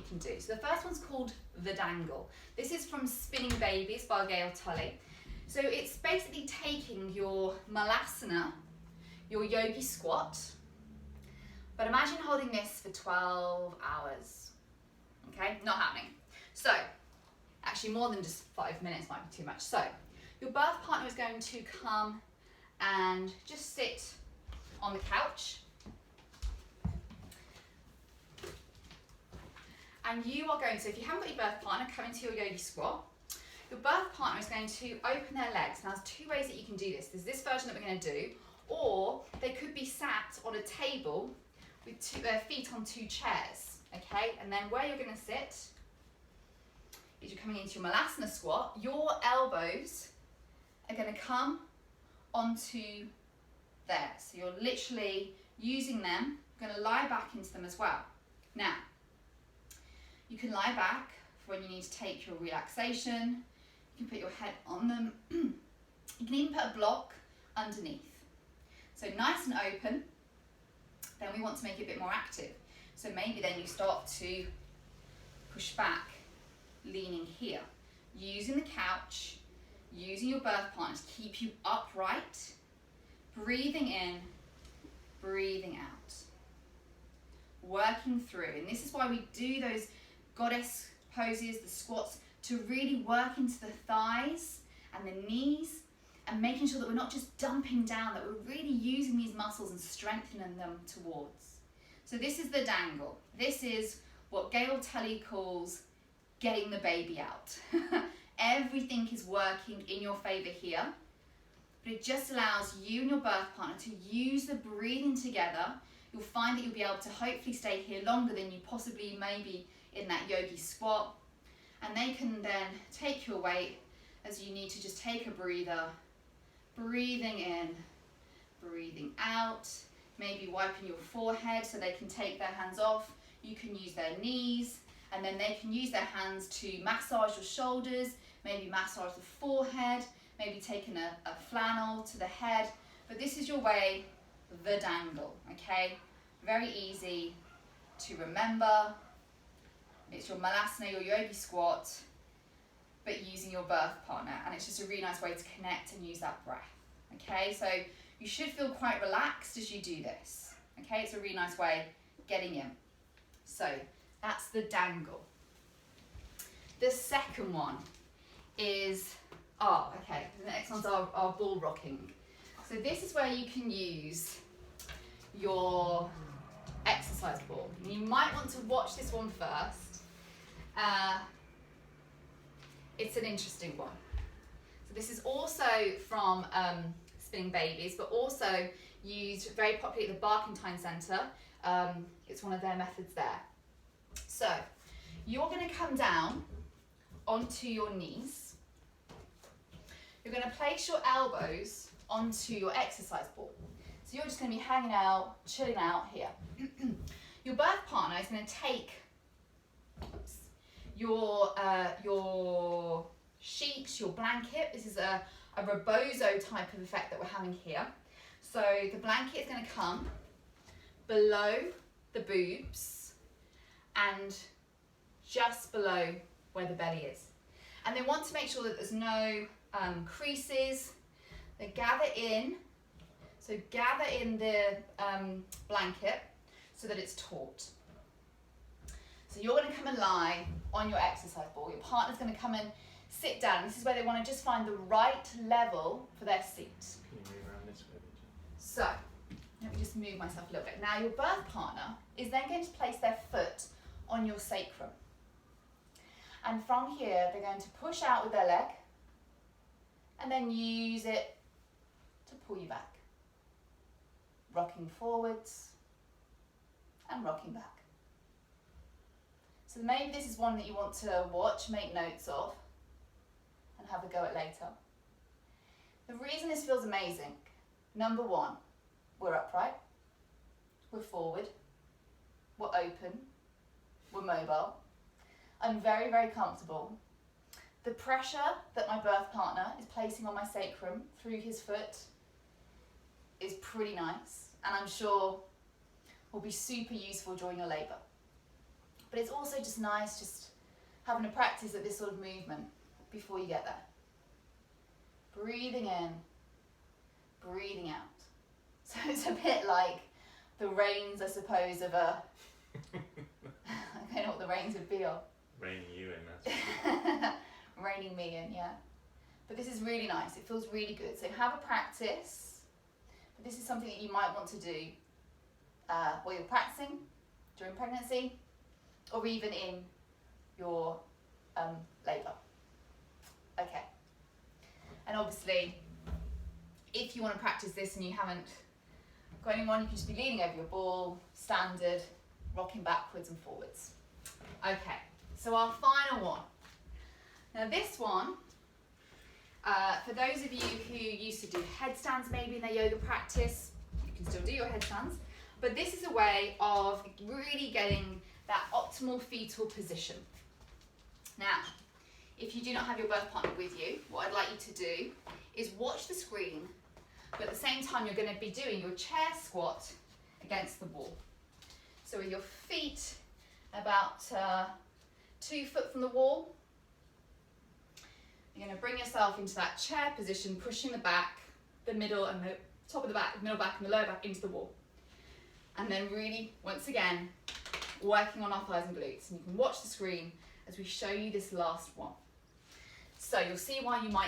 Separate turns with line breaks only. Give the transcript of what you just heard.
can do. So the first one's called the Dangle. This is from Spinning Babies by Gail Tully. So it's basically taking your malasana, your yogi squat, but imagine holding this for 12 hours. Okay, not happening. So, actually more than just 5 minutes might be too much. So, your birth partner is going to come and just sit on the couch. And you are going to, if you haven't got your birth partner, come into your yogi squat. Your birth partner is going to open their legs. Now, there's two ways that you can do this. There's this version that we're going to do, or they could be sat on a table with their feet on two chairs, okay? And then where you're going to sit is you're coming into your malasana squat. Your elbows are going to come onto there. So you're literally using them. You're going to lie back into them as well. Now, you can lie back for when you need to take your relaxation. You can put your head on them. You can even put a block underneath. So nice and open. Then we want to make it a bit more active. So maybe then you start to push back, leaning here. Using the couch, using your birth partner to keep you upright. Breathing in, breathing out. Working through. And this is why we do those goddess poses, the squats, to really work into the thighs and the knees, and making sure that we're not just dumping down, that we're really using these muscles and strengthening them towards. So this is the Dangle. This is what Gail Tully calls getting the baby out. Everything is working in your favour here, but it just allows you and your birth partner to use the breathing together. You'll find that you'll be able to hopefully stay here longer than you possibly maybe in that yogi squat, and they can then take your weight as you need to just take a breather, breathing in, breathing out, maybe wiping your forehead so they can take their hands off. You can use their knees, and then they can use their hands to massage your shoulders, maybe massage the forehead, maybe taking a flannel to the head. But this is your way, the Dangle, okay? Very easy to remember. It's your malasana, your yogi squat, but using your birth partner. And it's just a really nice way to connect and use that breath, okay? So you should feel quite relaxed as you do this, okay? It's a really nice way getting in. So that's the Dangle. The second one is, the next one's our ball rocking. So this is where you can use your exercise ball. You might want to watch this one first. It's an interesting one. So this is also from Spinning Babies, but also used very popularly at the Barkentine Centre. It's one of their methods there. So you're going to come down onto your knees. You're going to place your elbows onto your exercise ball. So you're just going to be hanging out, chilling out here. Your birth partner is going to take your sheet, your blanket. This is a rebozo type of effect that we're having here. So the blanket is going to come below the boobs and just below where the belly is. And they want to make sure that there's no creases. They gather in. So gather in the blanket so that it's taut. So you're going to come and lie on your exercise ball. Your partner's going to come and sit down. This is where they want to just find the right level for their seat.
Can you move around this way?
So, let me just move myself a little bit. Now your birth partner is then going to place their foot on your sacrum. And from here, they're going to push out with their leg and then use it to pull you back. Rocking forwards and rocking back. So maybe this is one that you want to watch, make notes of, and have a go at later. The reason this feels amazing, number one, we're upright, we're forward, we're open, we're mobile. I'm very, very comfortable. The pressure that my birth partner is placing on my sacrum through his foot is pretty nice, and I'm sure will be super useful during your labour. But it's also just nice just having a practice at this sort of movement before you get there. Breathing in, breathing out. So it's a bit like the reins, I suppose, of a... I don't know what the reins would be of.
Reining you in, that's
Reining me in, yeah. But this is really nice. It feels really good. So have a practice. But this is something that you might want to do while you're practicing during pregnancy, or even in your labour. Okay. And obviously, if you want to practice this and you haven't got anyone, you can just be leaning over your ball, standard, rocking backwards and forwards. Okay, so our final one. Now this one, for those of you who used to do headstands maybe in their yoga practice, you can still do your headstands, but this is a way of really getting that optimal fetal position. Now, if you do not have your birth partner with you, what I'd like you to do is watch the screen, but at the same time you're going to be doing your chair squat against the wall. So with your feet about 2 foot from the wall, you're going to bring yourself into that chair position, pushing the back, the middle and the top of the back, the middle back and the lower back into the wall. And then really, once again, working on our thighs and glutes. And you can watch the screen as we show you this last one. So you'll see why you might